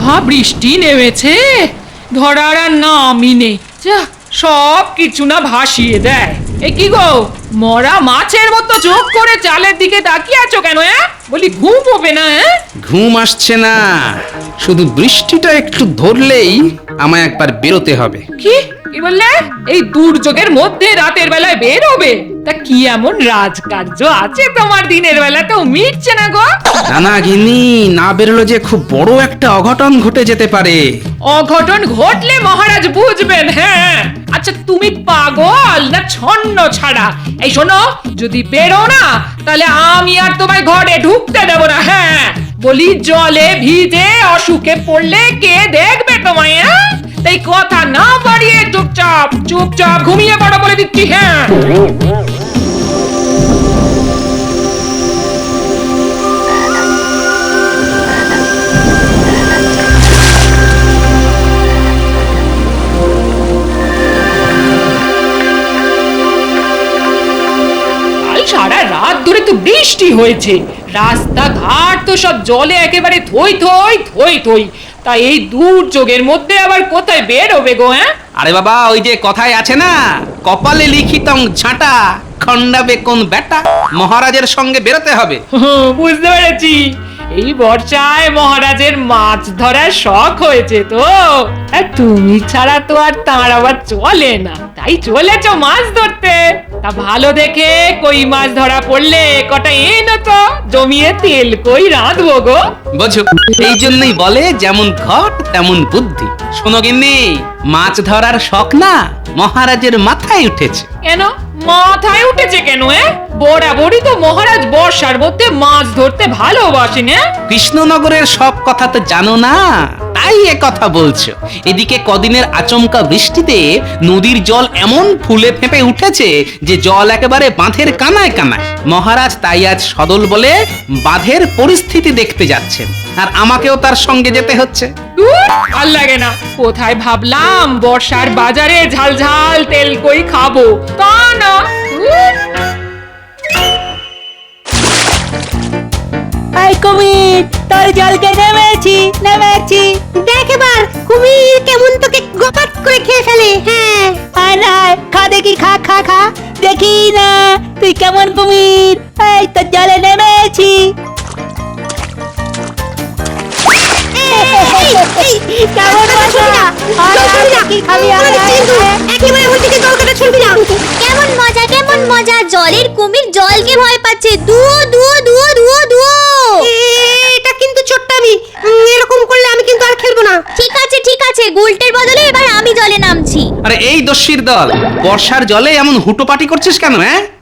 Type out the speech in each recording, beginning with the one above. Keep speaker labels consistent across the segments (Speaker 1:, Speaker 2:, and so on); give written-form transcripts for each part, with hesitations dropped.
Speaker 1: মহাবৃষ্টি নেমেছে, ধরার আর নামই নেই। যা, সব কিছু না ভাসিয়ে দেয়। এ কি গো, মরা মাছের মতো চোখ করে চালের দিকে তাকিয়ে আছো কেন? বলি ঘুম হবে না?
Speaker 2: ঘুম আসছে না, শুধু বৃষ্টিটা একটু ধরলেই আমায় একবার বেরোতে হবে।
Speaker 1: কি কি বললে? এই দুর্যোগের মধ্যে রাতের বেলায় বের হবে? তা কি এমন রাজকার্য আছে তোমার দিনের বেলাতেও মিটছে না গো?
Speaker 2: না গিন্নি, না বেরোলে যে খুব বড় একটা অঘটন ঘটে যেতে পারে।
Speaker 1: অঘটন ঘটলে মহারাজ বুঝবেন। হ্যাঁ, আচ্ছা তুমি পাগল না ছন্ন ছাড়া? এই শোনো, যদি বেরো না তাহলে আমি আর তোমায় ঘরে ঢুকতে দেব না। হ্যাঁ, বলি জলে ভিজে অসুখে পড়লে কে দেখবে তোমায়? তাই কথা না বাড়িয়ে চুপচাপ চুপচাপ ঘুমিয়ে পড়ো বলে দিচ্ছি। হ্যাঁ, সারা রাত ধরে তো বৃষ্টি হয়েছে, রাস্তাঘাট তো সব জলে একেবারে থই থই থই থই। তা এই দুর্যোগের মধ্যে আবার কোথায় বের হবে গো?
Speaker 2: আরে বাবা, ওই যে কথায় আছে না, কপালে লিখিতং ঝাঁটা খন্ডাবে কোন বেটা। মহারাজের সঙ্গে বেরোতে হবে।
Speaker 1: বুঝতে পেরেছি, এই বর্ষায় মহারাজের মাছ ধরার শখ হয়েছে তো। আর তুমি ছাড়া তো আর তার আবার চলে না, তাই চলেছ মাছ ধরতে। তা ভালো দেখে কই মাছ ধরা পড়লে কটা এনো তো, জমিয়ে তেল কই রাঁধবো গো।
Speaker 2: বুঝো, এই জন্যই বলে যেমন ঘট তেমন বুদ্ধি। শোনো গিন্নি, মাছ ধরার শখ না মহারাজের মাথায় উঠেছে।
Speaker 1: কেন মাথায় উঠেছে কেন? বরাবরই তো মহারাজ বর্ষার মধ্যে মাছ ধরতে ভালোবাসেন।
Speaker 2: কৃষ্ণনগরের সব কথা তো জানো না, তাই এ কথা বলছো। এদিকে কদিনের আচমকা বৃষ্টিতে নদীর জল এমন ফুলে ফেঁপে উঠেছে যে জল একেবারে বাঁধের কানায় কানায়। মহারাজ তাই আজ সদল বলে বাঁধের পরিস্থিতি দেখতে যাচ্ছেন, আর আমাকেও তার সঙ্গে যেতে হচ্ছে।
Speaker 1: ভাল লাগে না। কোথায় ভাবলাম বর্ষার বাজারে ঝাল ঝাল তেল কই খাবো, তা না।
Speaker 3: আই কুমির, তোর জলকে নেমেছি নেমেছি। দেখ এবার কুমির কেমন তোকে গোপাত করে খেয়ে ফেলে। হ্যাঁ, আয় না, খা দেখি, খা খা খা দেখি না তুই কেমন কুমির। এই তোর জলে নেমেছি। কেমন মজা, কি খাবি? একেবারে ওই দিকে জল কেটে ছুটবি না।
Speaker 4: কেমন মজা কেমন মজা, জলের কুমির জলকে ভয় পাচ্ছে। দুও দুও দুও দুও দুও।
Speaker 3: এটা কিন্তু ছোট্টামি, এরকম করলে আমি কিন্তু আর খেলবো না।
Speaker 4: ঠিক আছে, গুলটের বদলে এবার আমি জলে নামছি।
Speaker 2: আরে এই দস্যির দল, বর্ষার জলে এমন হুটোপাটি করছিস কেন?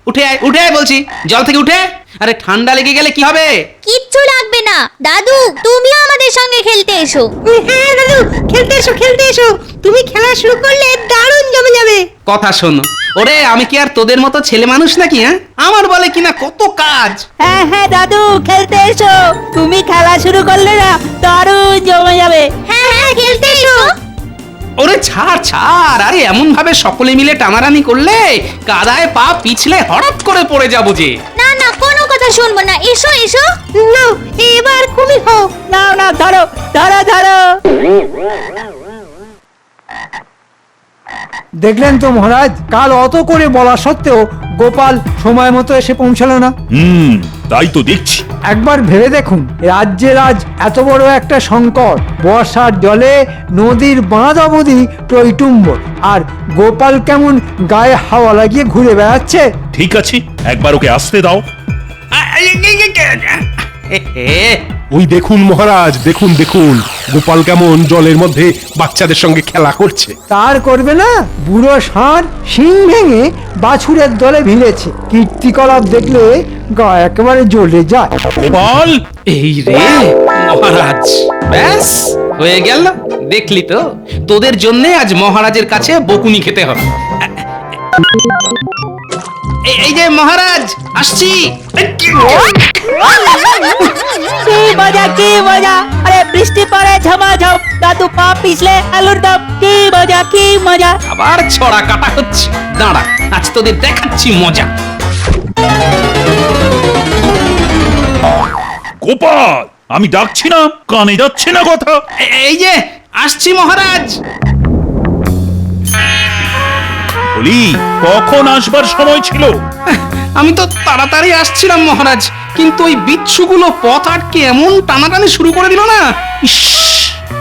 Speaker 2: উঠে আয়, উঠে আয় বলছি, জল থেকে উঠে। আরে ঠান্ডা লেগে গেলে কি হবে?
Speaker 4: কিচ্ছু লাগবে না দাদু, তুমিও আমাদের সঙ্গে খেলতে এসো।
Speaker 3: হ্যাঁ দাদু, খেলতে এসো খেলতে এসো। তুমি খেলা শুরু করলে দারুণ জমে যাবে।
Speaker 2: কথা শোনো, ওরে আমি কি আর তোদের মতো ছেলে মানুষ নাকি? আমার বলে কিনা কত কাজ।
Speaker 3: হ্যাঁ হ্যাঁ দাদু, খেলতে এসো। তুমি খেলা শুরু করলে না দারুণ জমে যাবে।
Speaker 4: হ্যাঁ খেলতে এসো।
Speaker 2: ওরে ছাড় ছাড়, আরে এমন ভাবে সকলে মিলে টানারানি করলে কাদায় পা পিছলে হঠাৎ করে পড়ে যাবো যে।
Speaker 4: না না, কোনো কথা শুনবো না, এসো এসো।
Speaker 3: নাও এবার কুমির হও। নাও নাও, ধরো ধরো ধরো।
Speaker 5: দেখলেন তো মহারাজ, কাল অত করে বলা সত্ত্বেও গোপাল সময় মতো এসে পৌঁছালো না।
Speaker 6: তাই তো দেখছি।
Speaker 5: একবার ভেবে দেখুন, রাজ্যের আজ এত বড় একটা সংকট, বর্ষার জলে নদীর বাঁধ অবধি টইটুম্বর, আর গোপাল কেমন গায়ে হাওয়া লাগিয়ে ঘুরে বেড়াচ্ছে।
Speaker 6: ঠিক আছে, একবার ওকে আসতে দাও। ওই দেখুন মহারাজ, দেখুন দেখুন গোপাল কেমন জলের মধ্যে বাচ্চাদের সঙ্গে খেলা করছে।
Speaker 5: তার করবে না, বুড়ো ষাঁড় শিং ভেঙে বাছুরের দলে ভিড়েছে। কীর্তিকলাপ দেখলে গা একেবারে জ্বলে যায়।
Speaker 6: গোপাল,
Speaker 2: এই রে মহারাজ, ব্যাস হয়ে গেল। দেখলি তো, তোদের জন্য আজ মহারাজের কাছে বকুনি খেতে হবে। এই যে মহারাজ আসছি।
Speaker 3: কি মজা কি মজা। আরে বৃষ্টি পড়ে ঝমাঝম, দাদু পা পিছলে আলুর দম। কি মজা কি মজা।
Speaker 2: আবার ছড়া কাটা হচ্ছে। দাঁড়া, আজ তোদের দেখাচ্ছি মজা।
Speaker 6: গোপাল
Speaker 7: আমি ডাকছি না, কানে যাচ্ছে না কথা।
Speaker 2: এই যে আসছি মহারাজ।
Speaker 7: বলি, কখন আসবার সময় ছিল?
Speaker 2: আমি তো তাড়াতাড়ি আসছিলাম মহারাজ, কিন্তু ওই বিচ্ছুগুলো পথ আটকে এমন টানাটানি শুরু করে দিল না।
Speaker 7: ইস,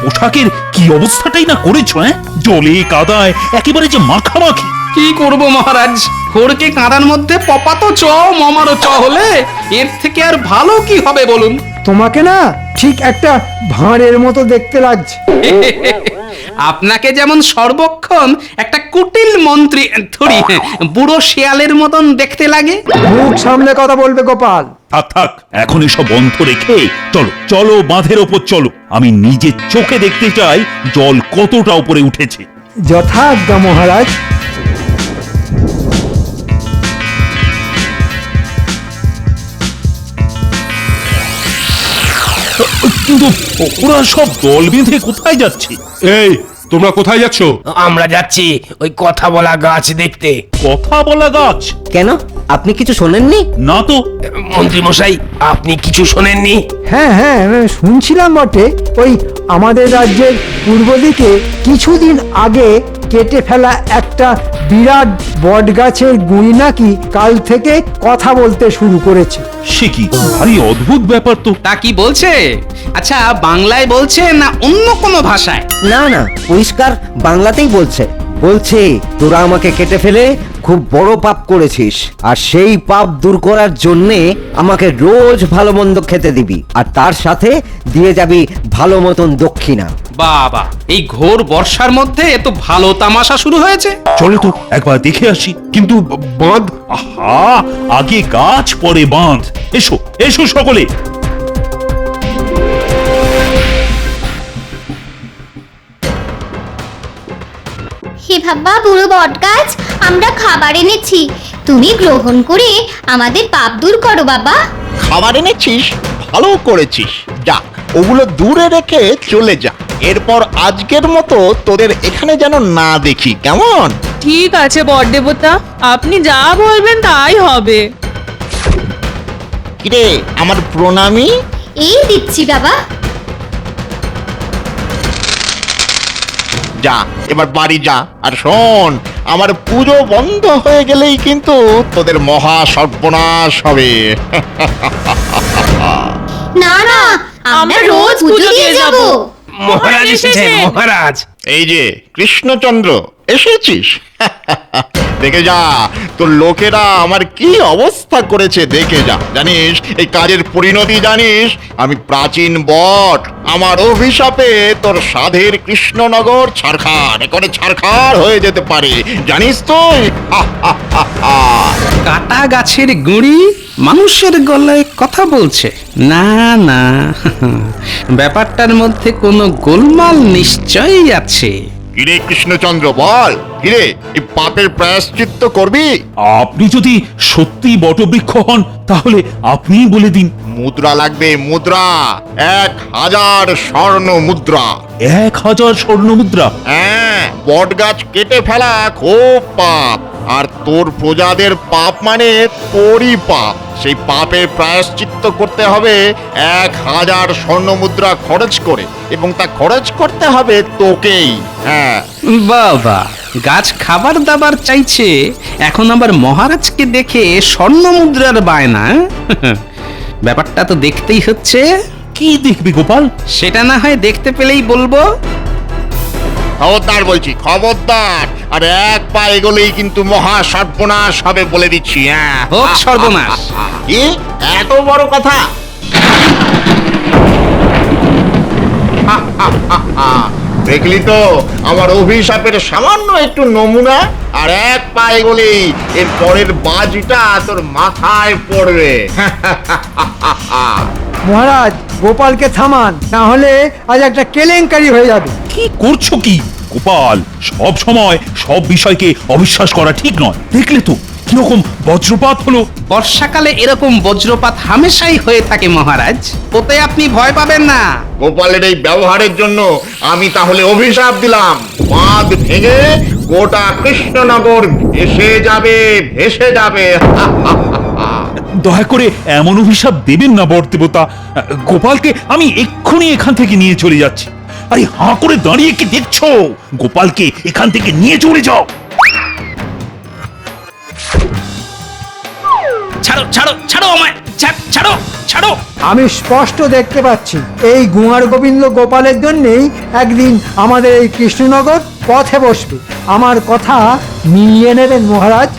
Speaker 7: পোশাকের কি অবস্থাটাই না করেছো, জলে কাদায় একেবারে যে মাখামাখি।
Speaker 2: কি করব মহারাজ, খড়কে কাঁদার মধ্যে পপাতো চ মমারও চ হলে এর থেকে আর ভালো কি হবে বলুন?
Speaker 5: তোমাকে না ঠিক একটা ভাঁড়ের মতো দেখতে লাগছে।
Speaker 2: আপনাকে যেমন সর্বক্ষণ একটা কুটিল মন্ত্রী থরি বুড়ো শিয়ালের মতন দেখতে লাগে।
Speaker 5: মুখ সামনে কথা বলবে গোপাল।
Speaker 7: থাক থাক, এখন এসব বন্ধ রেখে চলো চলো, বাঁধের ওপর চলো। আমি নিজের চোখে দেখতে চাই জল কতটা উপরে উঠেছে।
Speaker 5: যথাজ্ঞা মহারাজ।
Speaker 7: কিন্তু ওরা সব দল বেঁধে কোথায় যাচ্ছে?
Speaker 6: এই, তোমরা কোথায় যাচ্ছ?
Speaker 8: আমরা যাচ্ছি ওই কথা বলা গাছ দেখতে।
Speaker 7: কথা বলা গাছ?
Speaker 8: কেন, আপনি কিছু শোনেননি?
Speaker 7: না তো।
Speaker 8: মন্ত্রী মশাই, আপনি কিছু শোনেননি?
Speaker 5: হ্যাঁ হ্যাঁ, শুনছিলাম বটে। ওই আমাদের রাজ্যের পূর্ব দিকে কিছুদিন আগে কেটে ফেলা একটা বিরাট বট গাছের গুঁড়ি নাকি কাল থেকে কথা বলতে শুরু করেছে।
Speaker 7: সে কি ভারী অদ্ভুত ব্যাপার তো।
Speaker 2: তা কি বলছে? আচ্ছা, বাংলায় বলছে না অন্য কোনো ভাষায়?
Speaker 8: না না, পরিষ্কার বাংলাতেই বলছে। বলছে, তোরা আমাকে কেটে ফেলে খুব বড় পাপ করেছিস, আর সেই পাপ দূর করার জন্যে আমাকে রোজ ভালো মন্দ খেতে দিবি, আর তার সাথে দিয়ে যাবি ভালো মতন দক্ষিণা।
Speaker 2: বাবা, এই ঘোর বর্ষার মধ্যে এত ভালো তামাশা শুরু হয়েছে।
Speaker 7: চলো তো একবার দেখে আসি।
Speaker 6: কিন্তু বাঁধ।
Speaker 7: আহা, আগে গাছ পরে বাঁধ। এসো এসো সকলে।
Speaker 4: হে বাবা বুড়ো বটগাছ, আমরা খাবার এনেছি, তুমি গ্রহণ করে আমাদের পাপ দূর করো বাবা।
Speaker 9: খাবার এনেছিস, ভালো করেছিস। যাক, ওগুলো দূরে রেখে চলে যা। এরপর আজকের মতো তোদের এখানে যেন না দেখি, কেমন?
Speaker 10: ঠিক আছে বট দেবতা, আপনি যা বলবেন তাই হবে।
Speaker 9: কিরে, আমার প্রণামী।
Speaker 4: এই দিচ্ছি বাবা।
Speaker 9: যা, এবার বাড়ি যা। আর শোন, আমার পুজো বন্ধ হয়ে গেলেই কিন্তু তোদের মহা সর্বনাশ হবে।
Speaker 4: না না, আমরা রোজ পুজো দিয়ে যাব।
Speaker 8: মহারাজ এসেছেন, মহারাজ।
Speaker 9: এই যে কৃষ্ণচন্দ্র, এসেছিস? দেখে যা তোর লোকেরা আমার কি অবস্থা করেছে, দেখে যা। জানিস এই কাজের পরিণতি জানিস? আমি প্রাচীন বট, আমার অভিশাপে তোর সাধের কৃষ্ণনগর ছারখার করে ছারখার হয়ে যেতে পারে, জানিস তুই?
Speaker 2: কাটা গাছের গুঁড়ি মানুষের গলায় কথা বলছে। না না, ব্যাপারটার মধ্যে কোনো গোলমাল নিশ্চয়ই আছে।
Speaker 9: কিরে কৃষ্ণচন্দ্র, বল, কিরে এই পাপের প্রায়শ্চিত্ত করবি?
Speaker 7: আপনি যদি সত্যি বটবৃক্ষ হন তাহলে আপনিই বলে দিন।
Speaker 9: মুদ্রা লাগবে, মুদ্রা। 1000 স্বর্ণ মুদ্রা।
Speaker 7: 1000 স্বর্ণ মুদ্রা?
Speaker 9: হ্যাঁ, বট গাছ কেটে ফেলা খুব পাপ, আর তোর প্রজাদের পাপ মানে তোরই পাপ। সেই পাপের প্রায়শ্চিত্ত করতে হবে 1000 স্বর্ণ মুদ্রা খরচ করে, এবং তা খরচ করতে হবে তোকেই। হ্যাঁ
Speaker 2: বাবা, গাছ খাবার দাবার চাইছে, এখন আবার মহারাজকে দেখে স্বর্ণ মুদ্রার বায়না। ব্যাপারটা তো দেখতেই হচ্ছে।
Speaker 7: কি দেখবি গোপাল?
Speaker 2: সেটা না হয় দেখতে পেলেই বলবো।
Speaker 9: খবরদার বলছি, খবরদার। আর এক পা এগোলেই কিন্তু মহা সর্বনাশ হবে বলে দিচ্ছি। হ্যাঁ,
Speaker 2: হোক সর্বনাশ।
Speaker 9: কি এত বড় কথা? দেখলি তো আমার অভিশাপের সামান্য একটু নমুনা। আর এক পা এগোলেই এর পরের বাজিটা তোর মাথায় পড়বে।
Speaker 5: মহারাজ, গোপালকে থামান, না হলে আজ একটা কেলেঙ্কারি হয়ে যাবে।
Speaker 7: কি করছো কি গোপাল? সব সময় সব বিষয়কে অবিশ্বাস করা ঠিক নয়। দেখলে তো কিরকম বজ্রপাত হলো।
Speaker 2: বর্ষাকালে এরকম বজ্রপাত হামেশাই হয়ে থাকে মহারাজ, ওতে আপনি ভয় পাবেন না।
Speaker 9: গোপালের এই ব্যবহারের জন্য আমি তাহলে অভিশাপ দিলাম, বাঁধ ভেঙে গোটা কৃষ্ণনগর ভেসে যাবে, ভেসে যাবে।
Speaker 7: দয়া করে এমন অভিশাপ দেবেন না বরদেবতা। গোপালকে আমি এক্ষুনি এখান থেকে নিয়ে চলে যাচ্ছি। আরে হাঁ করে দাঁড়িয়ে কি দেখছো? গোপালকে এখান থেকে নিয়ে চলে যাও।
Speaker 2: ছাড়ো ছাড়ো ছাড়ো আমায়, ছাড়ো ছাড়ো।
Speaker 5: আমি স্পষ্ট দেখতে পাচ্ছি এই গুয়ার গোবিন্দ গোপালের জন্যেই একদিন আমাদের এই কৃষ্ণনগর পথে বসবে। আমার কথা মিলিয়ে নেবেন মহারাজ।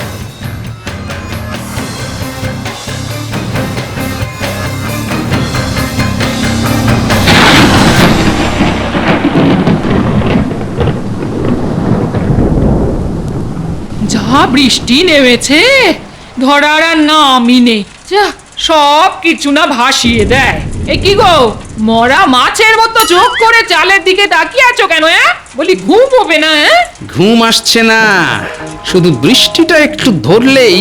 Speaker 1: যা বৃষ্টি নেমেছে, ধরার আর নামই নেই। যা, সব কিছু না ভাসিয়ে দেয়। এ কি গো, মরা মাছের মতো চোখ করে চালের দিকে তাকিয়ে আছো কেন? বলি ঘুম হবে না?
Speaker 2: ঘুম আসছে না, শুধু বৃষ্টিটা একটু ধরলেই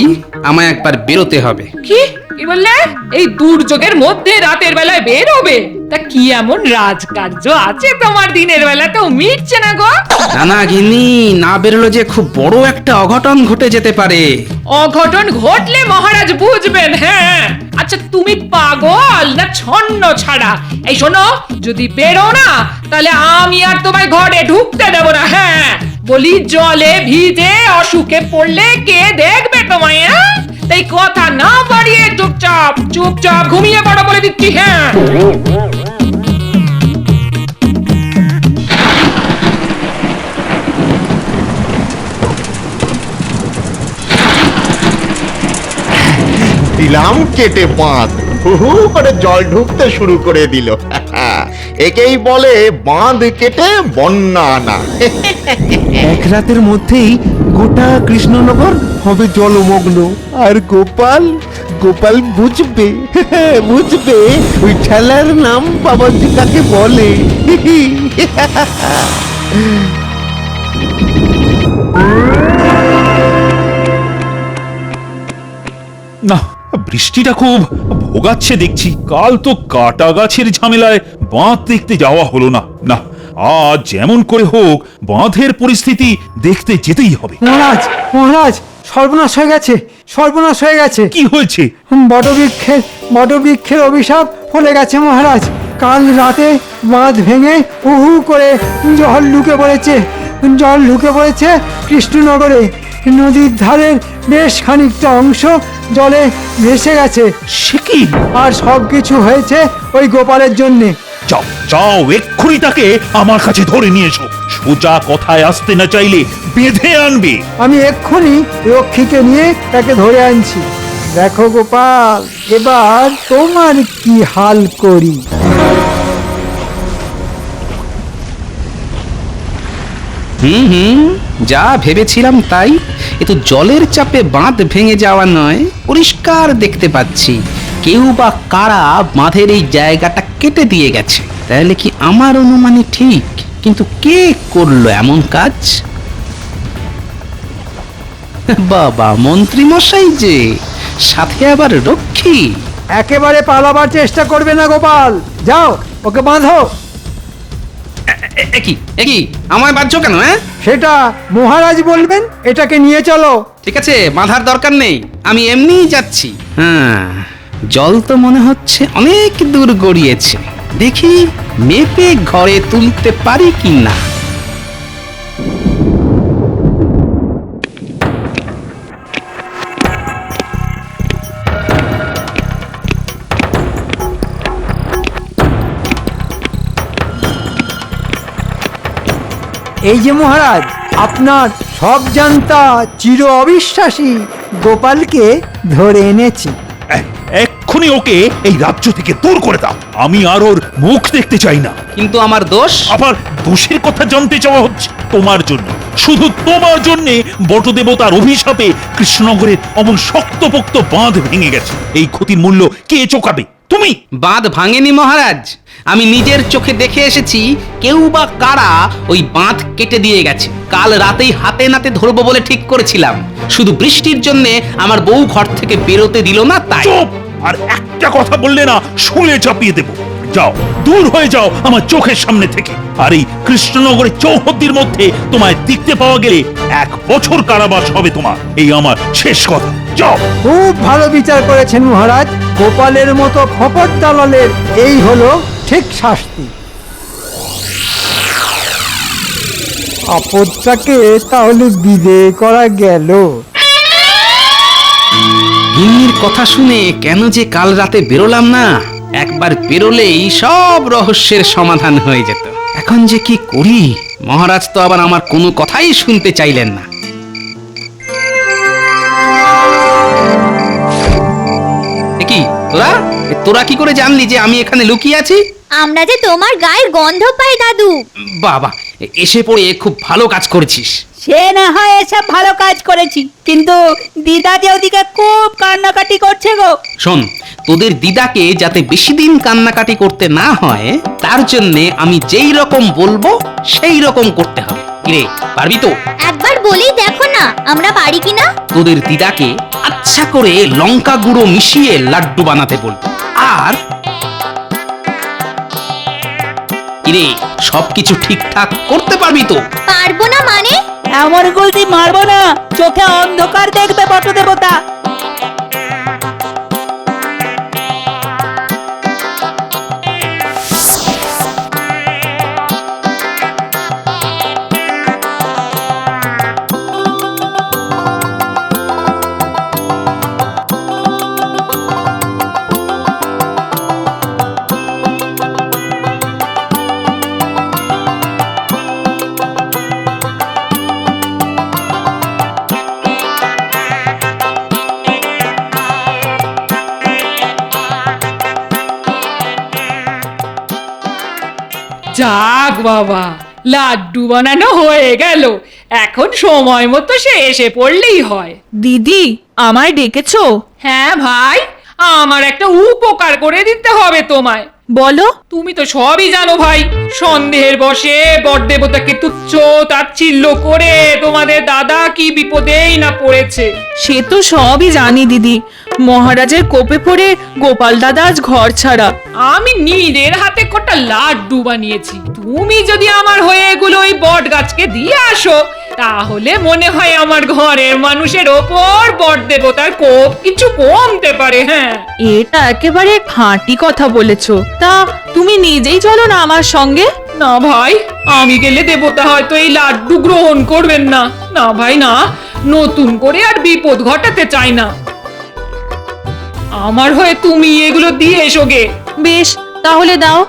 Speaker 2: আমায় একবার বেরোতে হবে।
Speaker 1: কি কি বললে? এই দুর্যোগের মধ্যে রাতের বেলায় বের হবে? তা কি এমন রাজকার্য আছে তোমার? দিনের বেলা তো মিটছে না গো।
Speaker 2: নানা গিন্নি, না বেরোলে যে খুব বড় একটা অঘটন ঘটে যেতে পারে।
Speaker 1: অঘটন ঘটলে মহারাজ বুঝবেন। হ্যাঁ, আচ্ছা তুমি পাগল না ছন্ন ছাড়া? এই শোনো, যদি বেরো না তাহলে আমি আর তোমায় ঘরে ঢুকতে দেব না। হ্যাঁ, বলি জলে ভিজে অসুখে পড়লে কে দেখবে তোমায়? তাই কথা না বাড়িয়ে চুপচাপ চুপচাপ ঘুমিয়ে পড়ো বলে দিচ্ছি। হ্যাঁ,
Speaker 9: দিলাম কেটে বাঁধ, হু হু করে জল ঢুকতে শুরু করে দিল। একেই বলে বাঁধ কেটে বন্যা আনা।
Speaker 6: এক রাতের মধ্যেই গোটা কৃষ্ণনগর হবে জলমগ্ন। আর গোপাল গোপাল বুঝবে বুঝবে ওই ঠেলার নাম বাবাজি কাকে বলে।
Speaker 7: না, বৃষ্টিটা খুব ভোগাচ্ছে দেখছি। কাল তো কাটা গাছের ঝামেলায় বাঁধ দেখতে যাওয়া হলো না। না, আজ যেমন করে হোক বাঁধের পরিস্থিতি দেখতে যেতেই হবে।
Speaker 5: মহারাজ মহারাজ, সর্বনাশ হয়ে গেছে, সর্বনাশ হয়ে গেছে।
Speaker 7: কি হয়েছে?
Speaker 5: বটবৃক্ষের অভিশাপ ফলে গেছে মহারাজ। কাল রাতে বাঁধ ভেঙে হু হু করে জল ঢুকে পড়েছে কৃষ্ণনগরে। নদীর ধারের বেশ খানিকটা অংশ জলে ভেসে গেছে।
Speaker 7: সে কি?
Speaker 5: আর সবকিছু হয়েছে ওই গোপালের জন্যে।
Speaker 7: যাও যাও, এক্ষুনি তাকে আমার কাছে ধরে নিয়ে এসো। সোজা কথায় আসতে না চাইলে বেঁধে আনবে।
Speaker 5: আমি এক্ষুনি রক্ষীকে নিয়ে তাকে ধরে আনছি। দেখো গোপাল, এবার তোমার কি হাল করি।
Speaker 2: হুম, যা ভেবেছিলাম তাই। এ তো জলের চাপে বাঁধ ভেঙে যাওয়া নয়, পরিষ্কার দেখতে পাচ্ছি কেউ বা কারা বাঁধের এই জায়গাটা কেটে দিয়ে গেছে। তাহলে কি আমার অনুমানই ঠিক? কিন্তু কে করলো এমন কাজ? বাবা, মন্ত্রী মশাই যে, সাথে আবার রক্ষী।
Speaker 5: একেবারে পালাবার চেষ্টা করবে না গোপাল, যাও ওকে বাঁধো।
Speaker 2: একই আমায় বাঁধছো কেন?
Speaker 5: সেটা মহারাজ বলবেন। এটাকে নিয়ে চলো।
Speaker 2: ঠিক আছে, বাঁধার দরকার নেই, আমি এমনিই যাচ্ছি। হ্যাঁ, জল তো মনে হচ্ছে অনেক দূর গড়িয়েছে। দেখি মেপে ঘরে তুলতে পারি কি না।
Speaker 5: এই যে মহারাজ, আপনার সব জানতা চির অবিশ্বাসী গোপালকে ধরে এনেছি।
Speaker 7: এক্ষুনি ওকে এই রাজ্য থেকে দূর করে দাও। আমি আর ওর মুখ দেখতে চাই না।
Speaker 2: কিন্তু আমার দোষ?
Speaker 7: আবার দোষের কথা জানতে চাওয়া হচ্ছে? তোমার জন্য, শুধু তোমার জন্য বটদেবতার অভিশাপে কৃষ্ণনগরের অমন শক্তপোক্ত বাঁধ ভেঙে গেছে। এই ক্ষতির মূল্য কে চোকাবে? তুমি।
Speaker 2: বাঁধ ভাঙেনি মহারাজ, আমি নিজের চোখে দেখে এসেছি কেউ বা কারা ওই বাঁধ কেটে দিয়ে গেছে। কাল রাতেই হাতে নাতে ধরবো বলে ঠিক করেছিলাম, শুধু বৃষ্টির জন্য আমার বউ ঘর থেকে বেরোতে দিল না তাই।
Speaker 7: চুপ! আর একটা কথা বললে না শুলে চাপিয়ে দেব। যাও, দূর হয়ে যাও আমার চোখের সামনে থেকে। আর এই কৃষ্ণনগরের চৌহদ্দির মধ্যে তোমায় দেখতে পাওয়া গেলে 1 বছর কারাবাস হবে তোমার। এই আমার শেষ কথা, যাও।
Speaker 5: খুব ভালো বিচার করেছেন মহারাজ। গোপালের মতো ফপট দালালের এই হলো ঠিক শাস্তি। আপদটাকে তাহলে বিদেয় করা গেল।
Speaker 2: গিন্নির কথা শুনে কেন যে কাল রাতে বেরোলাম না। একবার বেরোলেই সব রহস্যের সমাধান হয়ে যেত। এখন যে কি করি? মহারাজ তো আবার আমার কোনো কথাই শুনতে চাইলেন না। কি তোরা কি করে জানলি যে আমি এখানে লুকিয়ে আছি?
Speaker 4: আমরা যে তোমার গায়ের গন্ধ পাই দাদু।
Speaker 2: বাবা, এসে পড়ে খুব ভালো কাজ করেছিস।
Speaker 3: সে না হয় এসব ভালো কাজ করেছি, কিন্তু দিদা যে ওদিকে খুব কান্নাকাটি করছে গো।
Speaker 2: শোন, তোদের দিদাকে যাতে বেশি দিন কান্নাকাটি করতে না হয় তার জন্য আমি যেই রকম বলবো সেই রকম করতে হবে। কিরে, পারবি তো?
Speaker 4: একবার বলেই দেখো না আমরা পারি কিনা।
Speaker 2: তোদের দিদাকে আচ্ছা করে লঙ্কা গুঁড়ো মিশিয়ে লাড্ডু বানাতে বলবো। আর কিরে, সবকিছু ঠিকঠাক করতে পারবি তো?
Speaker 4: পারবো না মানে?
Speaker 3: এমন গুলতি মারবো না, চোখে অন্ধকার দেখবে বটদেবতা।
Speaker 1: যাক বাবা, লাড্ডু বানানো হয়ে গেল। এখন সময় মতো সে এসে পড়লেই হয়।
Speaker 10: দিদি, আমায় ডেকেছো?
Speaker 1: হ্যাঁ ভাই, আমার একটা উপকার করে দিতে হবে তোমায়।
Speaker 10: বলো।
Speaker 1: তুমি তো সবই জানো ভাই, সন্দেহের বশে বটদেবতাকে তুচ্ছ তাচ্ছিল্য করে তোমাদের দাদা কি বিপদেই না পড়েছে।
Speaker 10: সে তো সবই জানি দিদি। মহারাজের কোপে পড়ে গোপাল দাদা আজ ঘর ছাড়া।
Speaker 1: আমি নিজের হাতে কটা লাড্ডু বানিয়েছি। তুমি যদি আমার হয়ে এগুলো ওই বট গাছকে দিয়ে আসো, তাহলে মনে হয় আমার ঘরের মানুষের ওপর বটদেবতার কোপ কিছু কমতে পারে। হ্যাঁ,
Speaker 10: এটা একেবারে খাঁটি কথা বলেছো। তা তুমি নিজেই চলো না আমার সঙ্গে।
Speaker 1: না ভাই, আমি গেলে দেবতা হয়তো এই লাড্ডু গ্রহণ করবেন না। না ভাই না, নতুন করে আর বিপদ ঘটাতে চাই না। আমার হয়ে তুমি এগুলো দিয়ে এসো গে।
Speaker 10: বেশ, তাহলে দাও।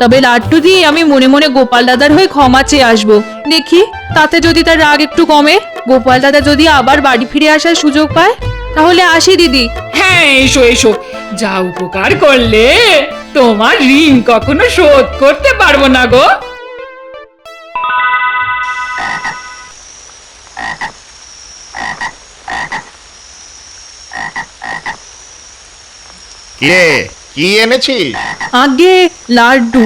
Speaker 10: তবে লাড্ডু দিয়ে আমি মনে মনে গোপাল দাদার হয়ে ক্ষমা চেয়ে আসবো। দেখি তাতে যদি তার রাগ একটু কমে। গোপাল দাদা যদি আবার বাড়ি ফিরে আসার সুযোগ পায়, তাহলে আসি দিদি।
Speaker 1: হ্যাঁ, এসো এসো। যা উপকার করলে, তোমার ঋণ কখনো শোধ করতে পারবো না গো।
Speaker 9: কে কি এনেছিস?
Speaker 10: আগে লাড্ডু।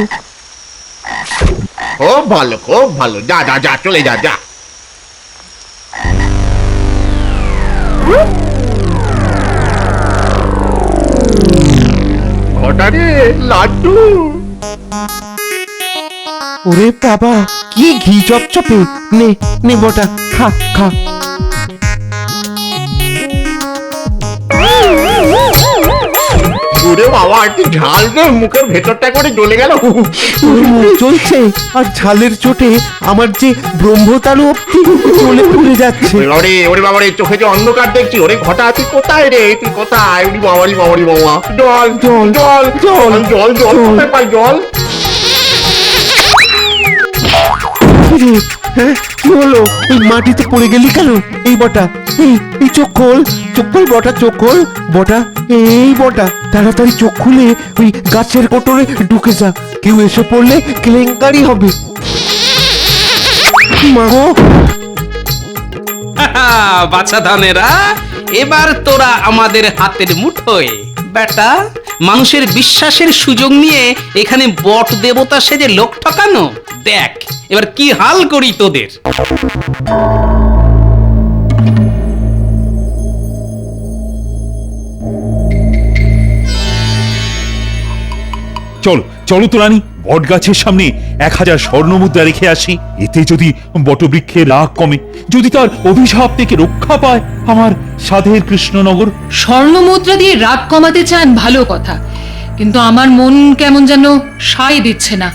Speaker 9: খুব ভালো, খুব ভালো। যা যা যা, চলে যা যা। ঘটা রে লাড্ডু।
Speaker 6: ওরে বাবা, কি ঘি চপচপে। নে নে বটা, খা খা।
Speaker 9: ওরে বাবা, একটু ঝাল দে, মুখের ভেতরটা করে জ্বলে গেল।
Speaker 6: মুখ চলছে আর ঝালের চোটে আমার যে ব্রহ্মতালু অব্দি চলে পুড়ে যাচ্ছে।
Speaker 9: ওরে ওরে বাবা রে, চোখে যে অন্ধকার দেখছি। ওরে ঘটা, তুই কোথায় রে? তুই কোথায়? ওরে বাবারি বাবারি বাবা। জল জল জল জল জল জল, কোথায় পাই জল?
Speaker 6: কিরে, হ্যাঁ কি হলো? ওই মাটিতে পড়ে গেলি কেন? এই বটা, এই চোখ খোল, চোখ খোল বটা, চোখ খোল বটা। এই বটা, তাড়াতাড়ি চোখ খুলে ওই গাছের কোটরে ঢুকে যা। কেউ এসে পড়লে কেলেঙ্কারি হবে। মা গো,
Speaker 2: বাছা ধানেরা, এবার তোরা আমাদের হাতের মুঠোয়। বেটা, মানুষের বিশ্বাসের সুযোগ নিয়ে এখানে বট দেবতা সেজে লোক ঠকানো। দেখ এবার কি হাল করি তোদের।
Speaker 7: চলো চলো তো রানী, বট গাছের সামনে 1000 স্বর্ণমুদ্রা রেখে আসি। এতে যদি বটবৃক্ষের রাগ কমে, যদি তার অভিশাপ থেকে রক্ষা পায় আমার সাধের কৃষ্ণনগর।
Speaker 1: স্বর্ণ মুদ্রা দিয়ে রাগ কমাতে চান, ভালো কথা, কিন্তু আমার মন কেমন যেন সায় দিচ্ছে না।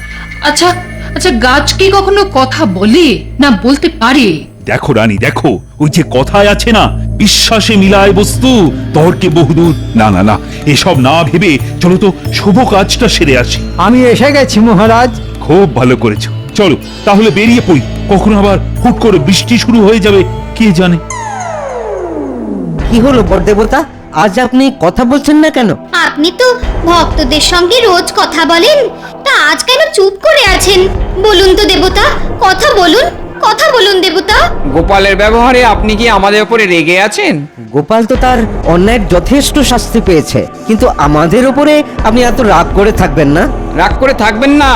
Speaker 1: আচ্ছা আচ্ছা, গাছ কি কখনো কথা বলে, না বলতে পারে?
Speaker 7: দেখো রানী দেখো, ওই যে কথায় আছে না, বিশ্বাসে মিলায় বস্তু তর্কে বহুদূর। না না না, এসব না ভেবে চলো তো শুভ কাজটা সেরে আসি।
Speaker 5: আমি এসে গেছি মহারাজ।
Speaker 7: খুব ভালো করেছো, চলো তাহলে বেরিয়ে পড়ি। কখনো আবার হুট করে বৃষ্টি শুরু হয়ে যাবে, কে জানে।
Speaker 8: কি হলো বড়দেবতা, আজ আপনি কথা বলছেন না কেন?
Speaker 4: আপনি তো ভক্তদের সঙ্গে রোজ কথা বলেন, তা আজ কেন চুপ করে আছেন? বলুন তো দেবতা, কথা বলুন, কথা বলুন দেবতা।
Speaker 11: গোপালের ব্যবহারে আপনি কি আমাদের উপরে রেগে আছেন?
Speaker 8: গোপাল তো তার অন্যায়ের যথেষ্ট শাস্তি পেয়েছে, কিন্তু আমাদের উপরে আপনি এত রাগ করে থাকবেন না।
Speaker 11: রাগ করে থাকবেন না?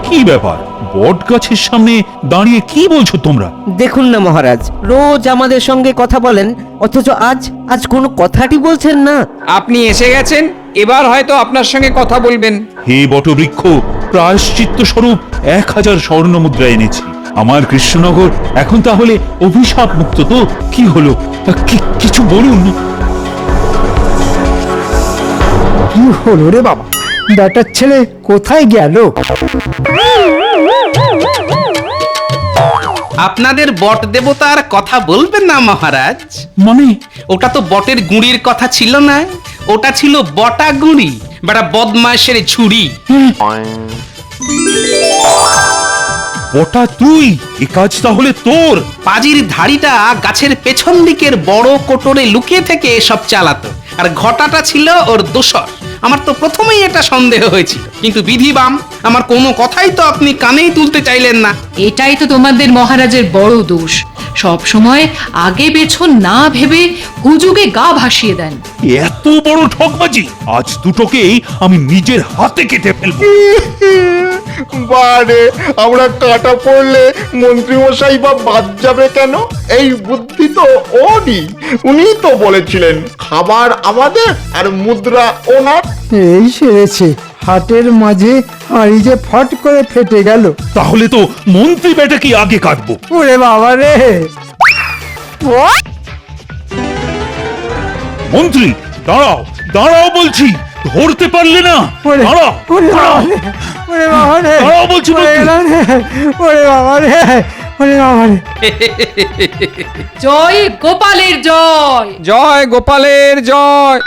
Speaker 7: কি ব্যাপার, বট গাছের সামনে দাঁড়িয়ে কি বলছো তোমরা?
Speaker 8: দেখুন না মহারাজ, রোজ আমাদের সঙ্গে কথা বলেন, অথচ আজ আজ কোনো কথাটি বলছেন না।
Speaker 11: আপনি এসে গেছেন, এবার হয়তো আপনার সঙ্গে কথা বলবেন।
Speaker 7: হে বটবৃক্ষ, প্রায়শ্চিত্ত স্বরূপ 1000 স্বর্ণমুদ্রা এনেছি। আমার কৃষ্ণনগর এখন তাহলে অভিশাপ মুক্ত তো? কি হলো, কিছু বলুন।
Speaker 5: কি হলো রে বাবা, বেটার ছেলে কোথায় গেল?
Speaker 2: আপনাদের বট দেবতার কথা বলবেন না মহারাজ?
Speaker 7: মানে
Speaker 2: ওটা তো বটের গুঁড়ির কথা ছিল না, ওটা ছিল বটা গুঁড়ি, বেটা বদমাশের ঝুড়ি।
Speaker 7: বটা তুই, এ কাজ তাহলে তোর?
Speaker 2: পাজির ধাড়িটা গাছের পেছন দিকের বড় কোটরে লুকিয়ে থেকে সব চালাতো, আর ঘটাটা ছিল ওর দোসর। আমার তো প্রথমেই এটা সন্দেহ হয়েছিল, কিন্তু বিধিবাম আমার কোনো কথাই তো আপনি কানেই তুলতে চাইলেন না।
Speaker 1: এটাই তো তোমাদের মহারাজের বড় দোষ, সব সময় আগে পেছন না ভেবে হুজুগে গা ভাসিয়ে দেন।
Speaker 7: এত বড় ঠকবাজি, আজ দুটোকেই আমি নিজের হাতে কেটে ফেলবো।
Speaker 9: বারে, আমরা কাটা পড়লে মন্ত্রী মশাই বা বাদ যাবে কেন? এই বুদ্ধি তো ওরই, উনি তো বলেছিলেন খাবার আমাদের আর মুদ্রা ওনার।
Speaker 5: এই সেরেছে, হাটের মাঝে হাঁড়ি যে ফট করে ফেটে গেল।
Speaker 7: তাহলে তো মন্ত্রী বেটাকে আগে কাটবো।
Speaker 5: ওরে বাবা রে!
Speaker 7: মন্ত্রী দাঁড়াও, দাঁড়াও বলছি, ধরতে পারলে না?
Speaker 5: ওরে
Speaker 7: দাঁড়াও,
Speaker 5: ওরে বাবা
Speaker 7: দাঁড়াও।
Speaker 5: রে! ওরে বাবা রে!
Speaker 7: দাঁড়াও বলছি,
Speaker 5: ওরে
Speaker 7: মন্ত্রী।
Speaker 5: এলাম রে! ওরে বাবা রে! ওরে বাবা রে!
Speaker 1: জয় গোপালের জয়।
Speaker 11: জয় গোপালের জয়।